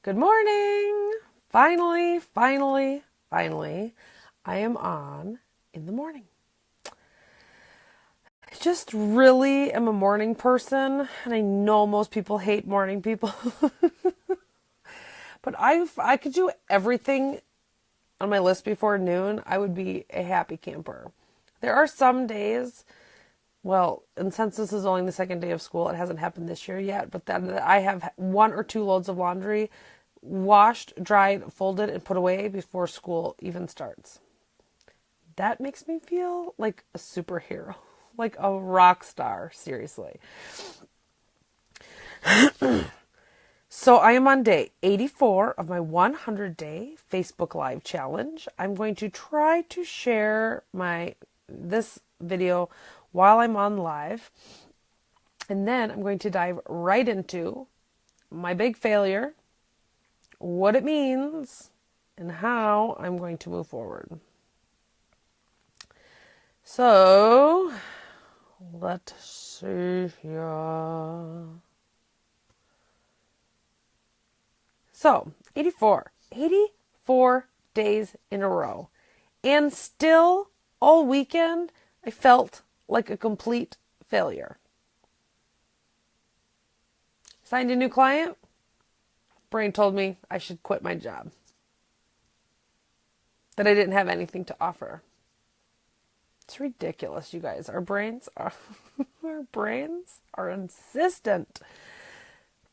Good morning. Finally, I am on in the morning. I just really am a morning person, and I know most people hate morning people. But if I could do everything on my list before noon, I would be a happy camper. There are some days, well, and since this is only the second day of school, it hasn't happened this year yet, but that I have 1 or 2 loads of laundry washed, dried, folded, and put away before school even starts. That makes me feel like a superhero, like a rock star, seriously. So I am on day 84 of my 100-day Facebook Live challenge. I'm going to try to share this video while I'm on live. And then I'm going to dive right into my big failure, what it means, and how I'm going to move forward. So, let's see here. So, 84 days in a row. And still, all weekend, I felt like a complete failure. Signed a new client. Brain told me I should quit my job. That I didn't have anything to offer. It's ridiculous, you guys. Our brains are insistent.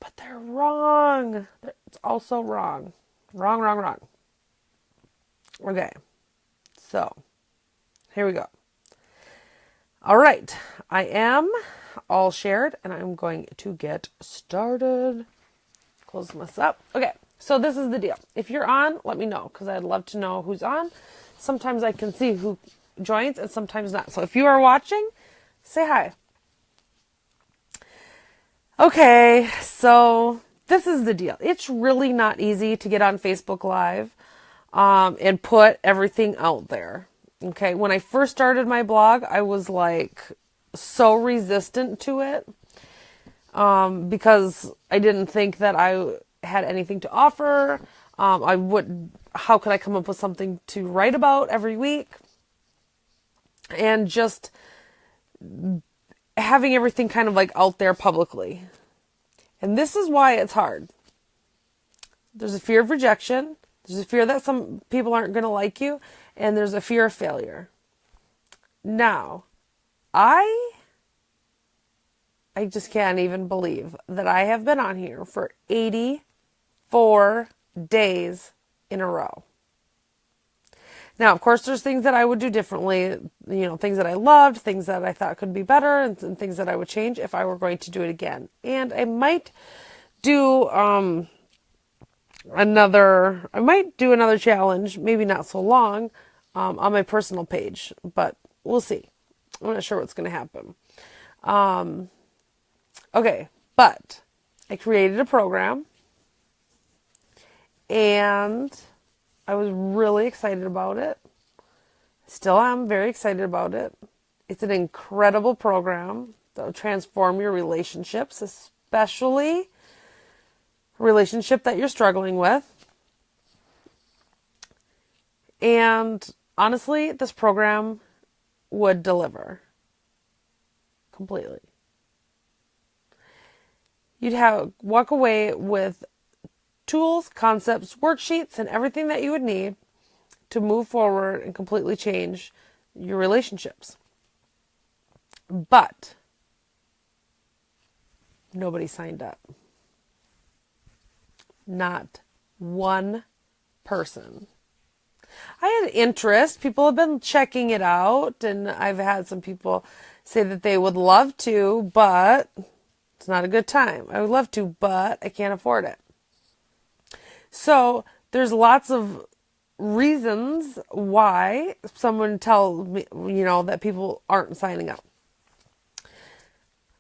But they're wrong. It's also wrong. Wrong. Okay. So, here we go. All right. I am all shared, and I'm going to get started. Close this up. Okay. So this is the deal. If you're on, let me know, because I'd love to know who's on. Sometimes I can see who joins, and sometimes not. So if you are watching, say hi. Okay, so this is the deal. It's really not easy to get on Facebook Live and put everything out there. Okay, when I first started my blog, I was like so resistant to it because I didn't think that I had anything to offer. How could I come up with something to write about every week? And just having everything kind of like out there publicly. And this is why it's hard. There's a fear of rejection. There's a fear that some people aren't going to like you. And there's a fear of failure. Now, I just can't even believe that I have been on here for 84 days in a row. Now, of course, there's things that I would do differently, things that I loved, things that I thought could be better, and things that I would change if I were going to do it again. And I might do another challenge, maybe not so long, on my personal page, but we'll see. I'm not sure what's going to happen. Okay, but I created a program, and I was really excited about it. Still am very excited about it. It's an incredible program that will transform your relationships, especially a relationship that you're struggling with. And honestly, this program would deliver completely. You'd walk away with tools, concepts, worksheets, and everything that you would need to move forward and completely change your relationships. But nobody signed up. Not one person. I had interest. People have been checking it out, and I've had some people say that they would love to, but it's not a good time. I would love to, but I can't afford it. So there's lots of reasons why someone tells me, that people aren't signing up.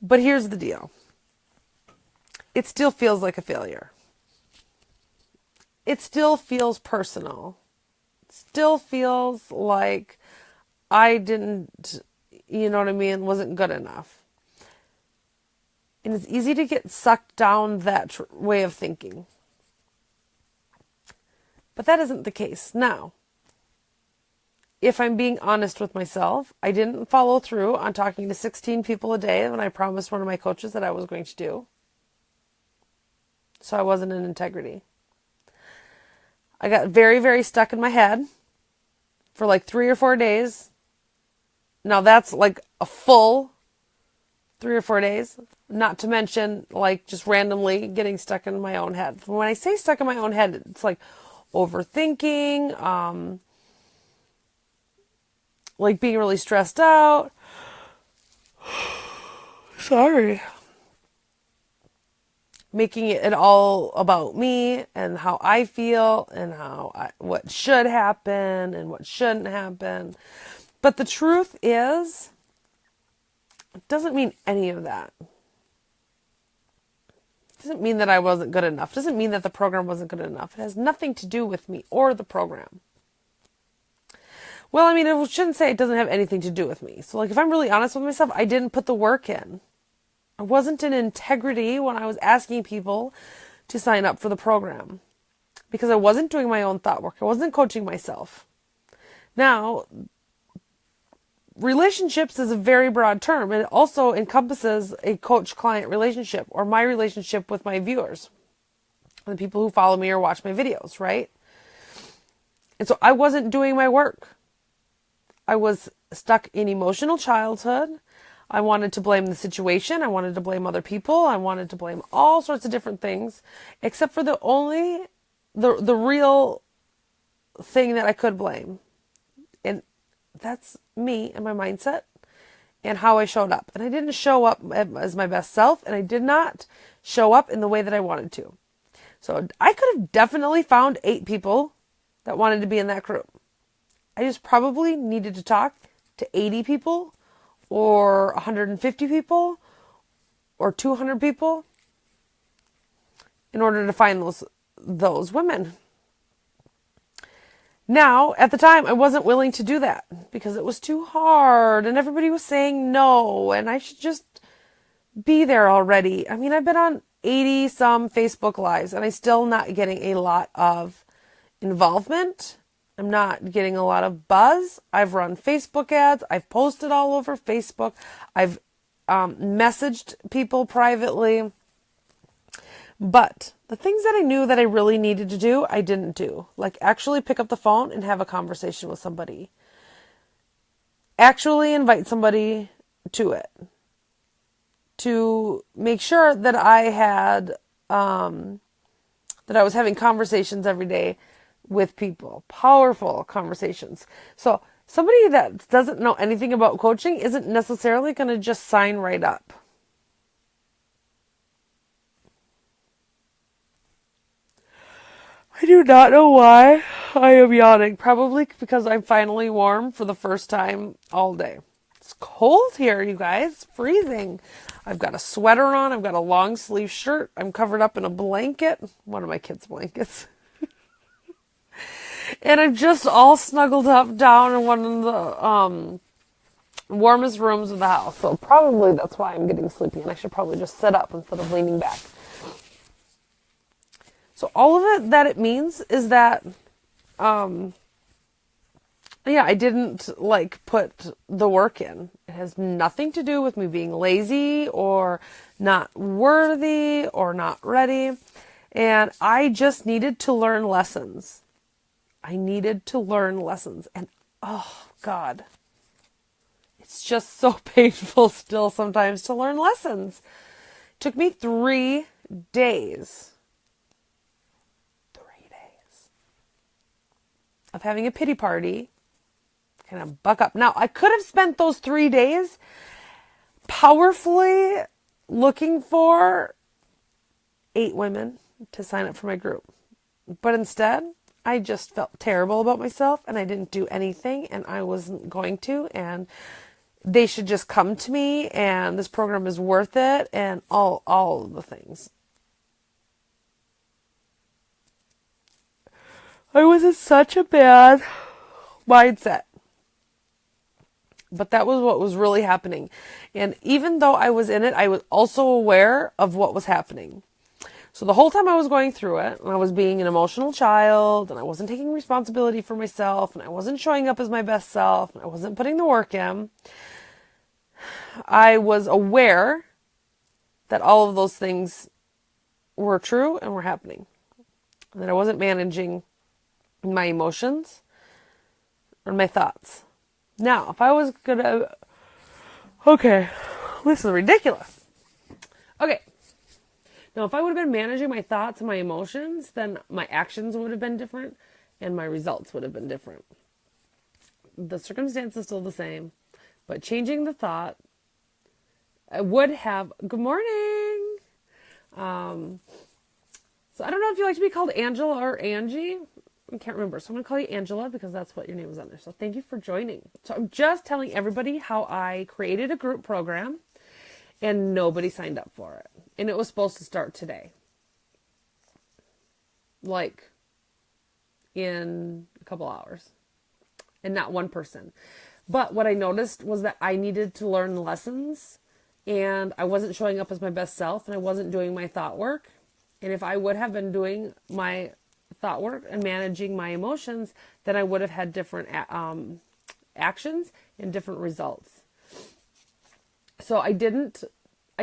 But here's the deal. It still feels like a failure. It still feels personal. It still feels like I didn't, wasn't good enough. And it's easy to get sucked down that way of thinking. But that isn't the case. Now, if I'm being honest with myself, I didn't follow through on talking to 16 people a day when I promised one of my coaches that I was going to do. So I wasn't in integrity. I got very, very stuck in my head for like 3 or 4 days. Now that's like a full 3 or 4 days, not to mention like just randomly getting stuck in my own head. When I say stuck in my own head, it's like overthinking, like being really stressed out. Sorry. Making it all about me and how I feel and what should happen and what shouldn't happen. But the truth is, it doesn't mean any of that. It doesn't mean that I wasn't good enough. It doesn't mean that the program wasn't good enough. It has nothing to do with me or the program. Well, I mean, I shouldn't say it doesn't have anything to do with me. So, like, if I'm really honest with myself, I didn't put the work in. I wasn't in integrity when I was asking people to sign up for the program because I wasn't doing my own thought work. I wasn't coaching myself. Now, relationships is a very broad term. It also encompasses a coach-client relationship or my relationship with my viewers, the people who follow me or watch my videos, right? And so I wasn't doing my work. I was stuck in emotional childhood. I wanted to blame the situation. I wanted to blame other people. I wanted to blame all sorts of different things, except for the real thing that I could blame. And that's me and my mindset and how I showed up. And I didn't show up as my best self, and I did not show up in the way that I wanted to. So I could have definitely found 8 people that wanted to be in that group. I just probably needed to talk to 80 people or 150 people or 200 people in order to find those women. Now, at the time, I wasn't willing to do that because it was too hard and everybody was saying no and I should just be there already. I mean, I've been on 80 some Facebook Lives and I'm still not getting a lot of involvement. I'm not getting a lot of buzz. I've run Facebook ads. I've posted all over Facebook. I've messaged people privately. But the things that I knew that I really needed to do, I didn't do. Like actually pick up the phone and have a conversation with somebody. Actually invite somebody to it. To make sure that I had, that I was having conversations every day with people, powerful conversations. So somebody that doesn't know anything about coaching isn't necessarily going to just sign right up. I do not know why I am yawning. Probably because I'm finally warm for the first time all day. It's cold here, you guys. It's freezing. I've got a sweater on. I've got a long sleeve shirt. I'm covered up in a blanket. One of my kids' blankets. And I'm just all snuggled up down in one of the warmest rooms of the house. So probably that's why I'm getting sleepy. And I should probably just sit up instead of leaning back. So all of it that it means is that, I didn't put the work in. It has nothing to do with me being lazy or not worthy or not ready. And I just needed to learn lessons. And oh God, it's just so painful still sometimes to learn lessons. It took me 3 days. 3 days of having a pity party. Kind of buck up. Now, I could have spent those 3 days powerfully looking for 8 women to sign up for my group. But instead, I just felt terrible about myself and I didn't do anything and I wasn't going to, and they should just come to me and this program is worth it and all of the things. I was in such a bad mindset. But that was what was really happening. And even though I was in it, I was also aware of what was happening. So the whole time I was going through it, and I was being an emotional child, and I wasn't taking responsibility for myself, and I wasn't showing up as my best self, and I wasn't putting the work in, I was aware that all of those things were true and were happening. And that I wasn't managing my emotions or my thoughts. Now, if I was gonna... Okay, this is ridiculous. Okay. Now, if I would have been managing my thoughts and my emotions, then my actions would have been different and my results would have been different. The circumstance is still the same, but changing the thought, I would have... Good morning! So I don't know if you like to be called Angela or Angie. I can't remember. So I'm going to call you Angela because that's what your name is on there. So thank you for joining. So I'm just telling everybody how I created a group program and nobody signed up for it. And it was supposed to start today. Like in a couple hours. And not one person. But what I noticed was that I needed to learn lessons and I wasn't showing up as my best self and I wasn't doing my thought work. And if I would have been doing my thought work and managing my emotions, then I would have had different actions and different results. So I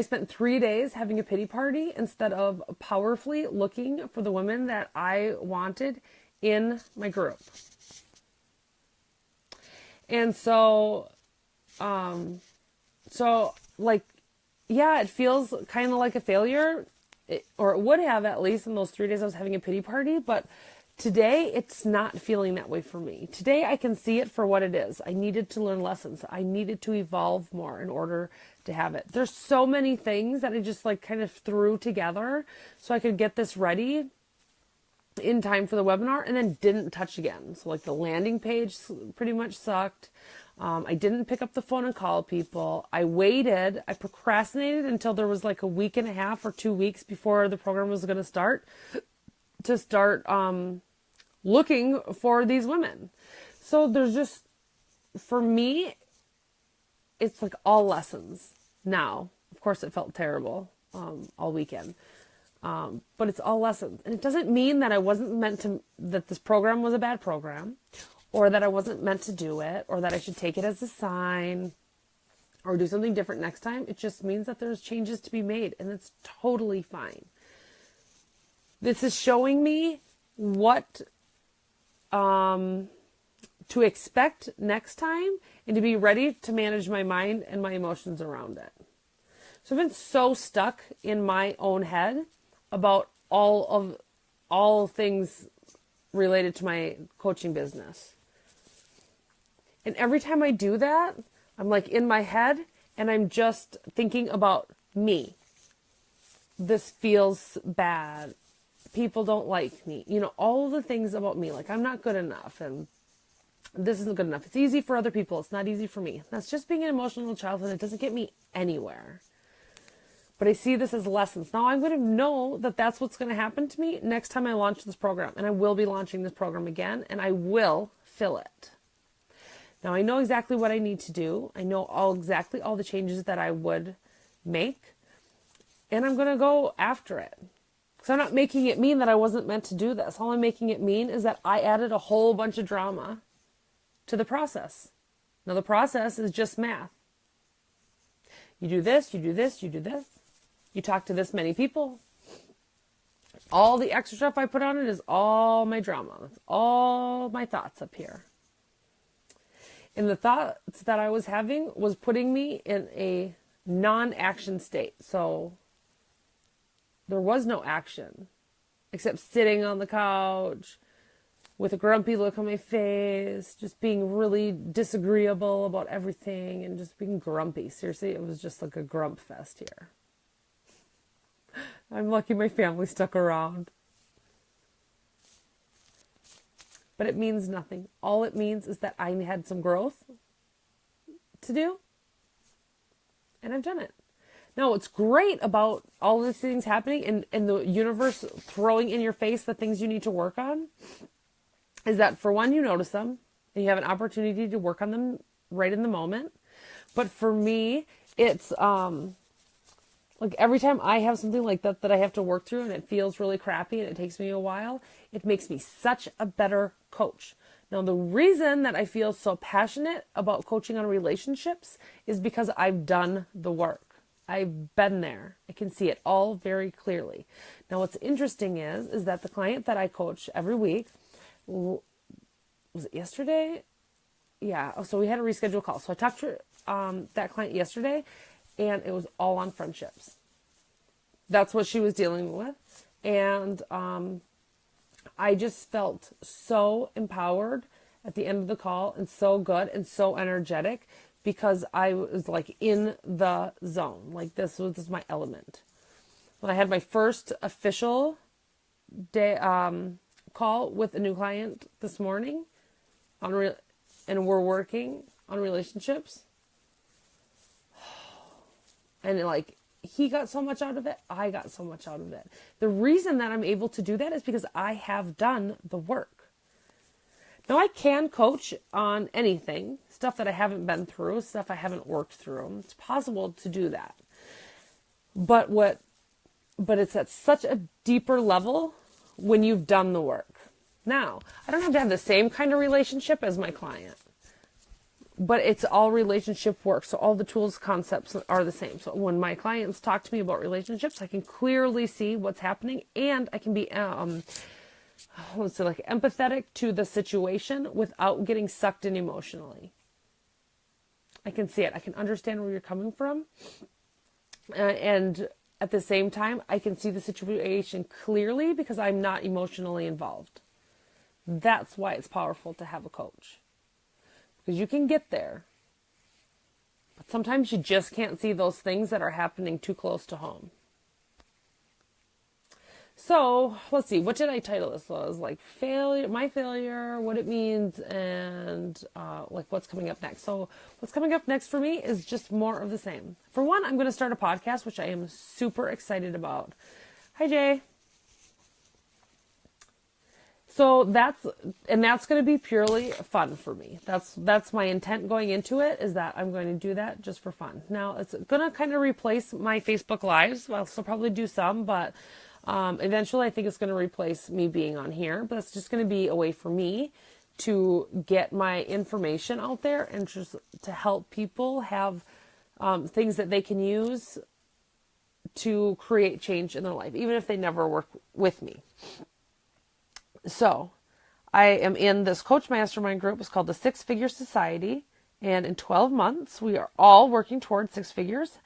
spent 3 days having a pity party instead of powerfully looking for the women that I wanted in my group. And so, yeah, it feels kind of like a failure. Or it would have, at least in those 3 days I was having a pity party, but today it's not feeling that way for me. Today I can see it for what it is. I needed to learn lessons. I needed to evolve more in order to have it. There's so many things that I just kind of threw together so I could get this ready in time for the webinar and then didn't touch again. So the landing page pretty much sucked. I didn't pick up the phone and call people. I waited. I procrastinated until there was a week and a half or 2 weeks before the program was going to start looking for these women. So there's just, for me, it's all lessons now. Of course, it felt terrible all weekend. But it's all lessons. And it doesn't mean that that this program was a bad program, or that I wasn't meant to do it, or that I should take it as a sign, or do something different next time. It just means that there's changes to be made, and it's totally fine. This is showing me what to expect next time, and to be ready to manage my mind and my emotions around it. So I've been so stuck in my own head about all things related to my coaching business. And every time I do that, I'm in my head and I'm just thinking about me. This feels bad. People don't like me. All the things about me. I'm not good enough and this isn't good enough. It's easy for other people. It's not easy for me. That's just being an emotional child and it doesn't get me anywhere. But I see this as lessons. Now I'm going to know that that's what's going to happen to me next time I launch this program. And I will be launching this program again and I will fill it. Now I know exactly what I need to do. I know exactly all the changes that I would make. And I'm going to go after it. Because I'm not making it mean that I wasn't meant to do this. All I'm making it mean is that I added a whole bunch of drama to the process. Now the process is just math. You do this, you do this, you do this. You talk to this many people. All the extra stuff I put on it is all my drama. It's all my thoughts up here. And the thoughts that I was having was putting me in a non-action state. So there was no action except sitting on the couch with a grumpy look on my face, just being really disagreeable about everything and just being grumpy. Seriously, it was just a grump fest here. I'm lucky my family stuck around. But it means nothing. All it means is that I had some growth to do. And I've done it. Now, what's great about all these things happening and the universe throwing in your face the things you need to work on is that, for one, you notice them and you have an opportunity to work on them right in the moment. But for me, it's Like every time I have something like that that I have to work through and it feels really crappy and it takes me a while, it makes me such a better coach. Now, the reason that I feel so passionate about coaching on relationships is because I've done the work. I've been there. I can see it all very clearly. Now, what's interesting is that the client that I coach every week, was it yesterday? Yeah. Oh, so we had a rescheduled call. So I talked to that client yesterday, and it was all on friendships. That's what she was dealing with. And I just felt so empowered at the end of the call and so good and so energetic because I was like in the zone. Like this was my element. When I had my first official day call with a new client this morning and we're working on relationships. And like he got so much out of it, I got so much out of it. The reason that I'm able to do that is because I have done the work. Now I can coach on anything, stuff that I haven't been through, stuff I haven't worked through. It's possible to do that. But it's at such a deeper level when you've done the work. Now, I don't have to have the same kind of relationship as my client. But it's all relationship work. So all the tools, concepts are the same. So when my clients talk to me about relationships, I can clearly see what's happening and I can be, empathetic to the situation without getting sucked in emotionally. I can see it. I can understand where you're coming from. And at the same time, I can see the situation clearly because I'm not emotionally involved. That's why it's powerful to have a coach. Because you can get there. But sometimes you just can't see those things that are happening too close to home. So, let's see. What did I title this? So it was like failure, my failure, what it means, and like what's coming up next. So what's coming up next for me is just more of the same. For one, I'm going to start a podcast, which I am super excited about. Hi, Jay. So that's going to be purely fun for me. That's my intent going into it, is that I'm going to do that just for fun. Now it's going to kind of replace my Facebook Lives. I'll still probably do some, but eventually I think it's going to replace me being on here. But it's just going to be a way for me to get my information out there and just to help people have things that they can use to create change in their life, even if they never work with me. So I am in this coach mastermind group. It's called the Six Figure Society. And in 12 months, we are all working towards six figures.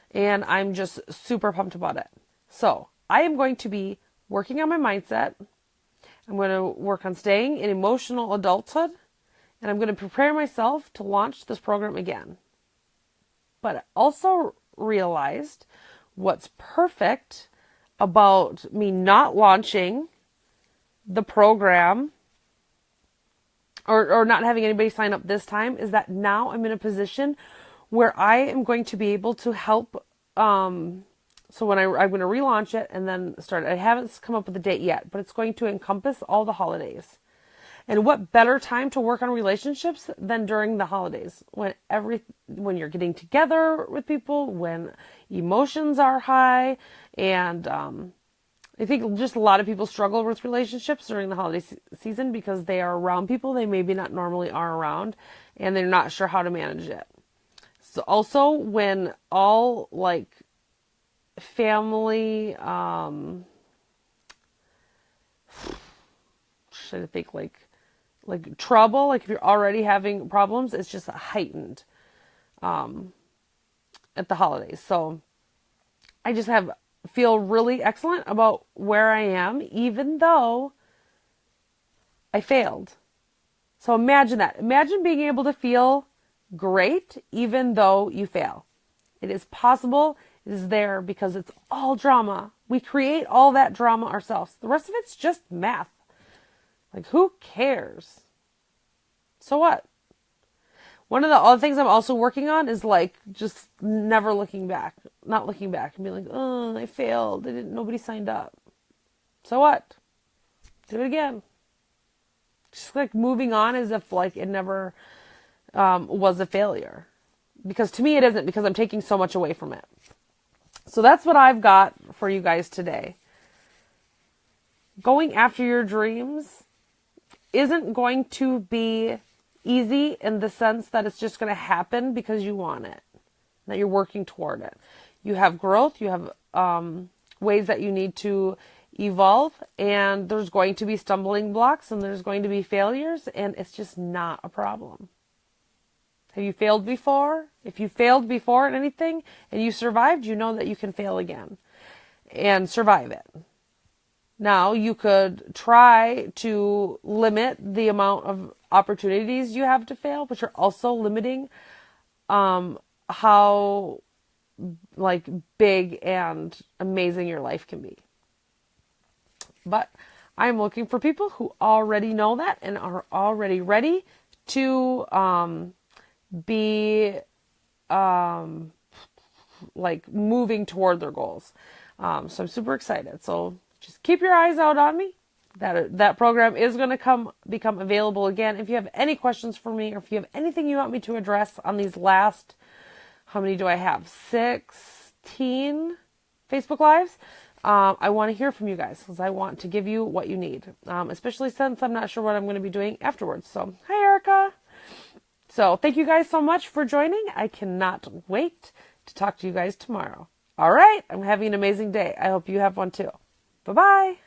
And I'm just super pumped about it. So I am going to be working on my mindset. I'm going to work on staying in emotional adulthood. And I'm going to prepare myself to launch this program again. But I also realized what's perfect about me not launching the program or not having anybody sign up this time is that now I'm in a position where I am going to be able to help. So when I'm going to relaunch it and then start, I haven't come up with a date yet, but it's going to encompass all the holidays. And what better time to work on relationships than during the holidays when you're getting together with people, when emotions are high, and I think just a lot of people struggle with relationships during the holiday season because they are around people they maybe not normally are around and they're not sure how to manage it. So also when all like family, should I think like trouble, like if you're already having problems, it's just heightened at the holidays. So I just feel really excellent about where I am, even though I failed. So imagine that. Imagine being able to feel great even though you fail. It is possible. It is there because it's all drama. We create all that drama ourselves. The rest of it's just math. Like, who cares? So what? One of the other things I'm also working on is like just never looking back, not looking back and being like, oh, I failed. Nobody signed up. So what? Do it again. Just like moving on as if like it never was a failure. Because to me it isn't, because I'm taking so much away from it. So that's what I've got for you guys today. Going after your dreams isn't going to be easy in the sense that it's just going to happen because you want it, that you're working toward it. You have growth, you have ways that you need to evolve, and there's going to be stumbling blocks and there's going to be failures, and it's just not a problem. Have you failed before? If you failed before at anything and you survived, you know that you can fail again and survive it. Now, you could try to limit the amount of opportunities you have to fail, but you're also limiting how big and amazing your life can be. But I'm looking for people who already know that and are already ready to be moving toward their goals. So I'm super excited. So just keep your eyes out on me. That program is going to become available again. If you have any questions for me, or if you have anything you want me to address on these last, how many do I have? 16 Facebook Lives. I want to hear from you guys because I want to give you what you need, especially since I'm not sure what I'm going to be doing afterwards. So, hi, Erica. So, thank you guys so much for joining. I cannot wait to talk to you guys tomorrow. All right. I'm having an amazing day. I hope you have one too. Bye-bye.